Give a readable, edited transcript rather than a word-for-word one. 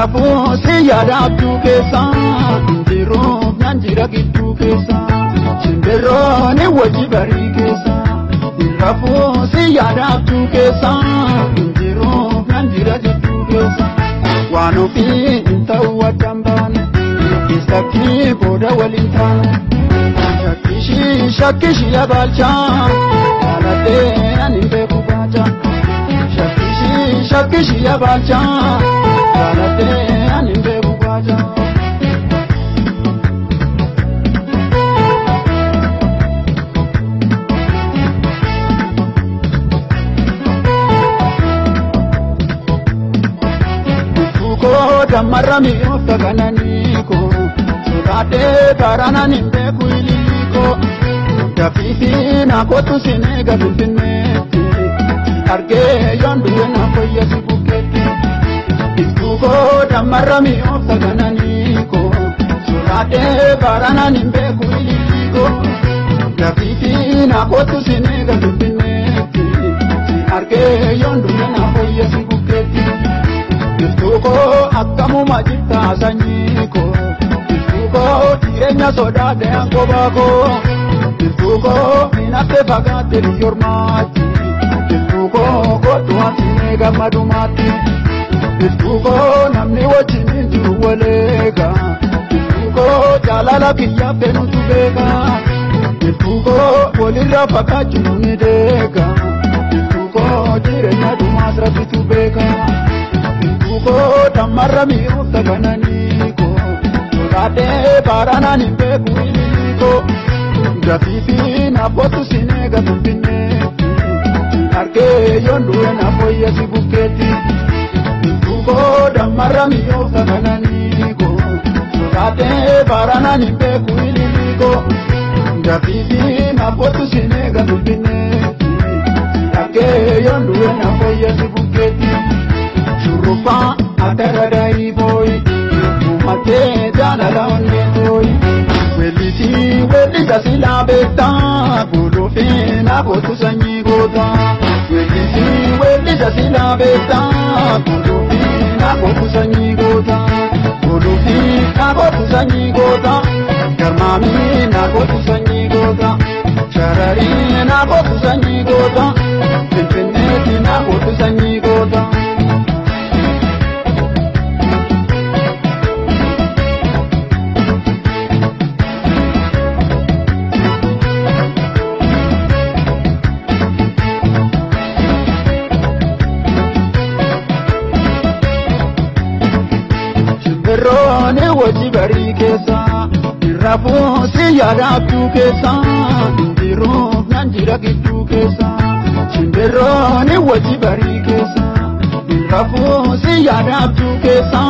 Rafu si yaadatu keessa Ndiru nanjira gitu keessa Simbirrooni wajji barii keessa Rafu si yaadatu keessa Ndiru nanjira gitu keessa Waan ofii ta'uu waddaan baane Keessatti booda waliin taane Shakkishi yabaalchaa Yaaladhee ani beeku baata Shakkishi yabaalchaa Yaaladhee ani beeku baata Tuukoo dammarrami ofta kananiiko Sodaadhee baranani beeku iliiko Dafiifi naakootu sineega finfinneetti Argee yoonduwe na fayyasi bukkeetti Iftuukoo dammarrami ofta kananiiko Sodaadhee baranani beeku iliiko Dafiifi naakootu sineega finfinneetti Argee yoonduwe na fayyasi bukkeetti Iftuukoo akkamuma jirtaa sanyiiko Iftuukoo jireenya sodaadhee ankobaakoo Iftuukoo minate fagaate liyormaati Iftuukoo godhuwaati meegammadumaati Iftuukoo namni wajjin jiru waleega Iftuukoo jaalala kiyya feenutu beeka Iftuukoo walirra fagaachuun ni deega Iftuukoo jireenya dhumaas rabbitu beeka Iftuukoo dammarra mi'oofta kananiiko Sodaadhee baranaan hin beeku iliiko Dafiifi naafootu sineega finfinneetti Argee yoonduwe na fayyasi bukkeetti Iftuukoo dammarra mi'oofta kananiiko Sodaadhee baranaan hin beeku iliiko Dafiifi naafootu sineega finfinneetti Argee yoonduwe na fayyasi bukkeetti Shurrubbaa akka daayibooyi Muhattee jaalala onneenooyi Wellisa silaa beektaa Guluufi naafootu sanyii gootaa Wellisa silaa beektaa Guluufi naafootu sanyii gootaa Guluufi naafootu sanyii gootaa Garmaamii naafootu sanyii gootaa Shararii naafootu sanyii gootaa Finfinneetti naafootu sanyii gootaa Roone wajji barii keessa Rafu si yaadatu keessa Ndiruuf nanjira gidduu keessa Roone wajji barii keessa Rafu si yaadatu keessa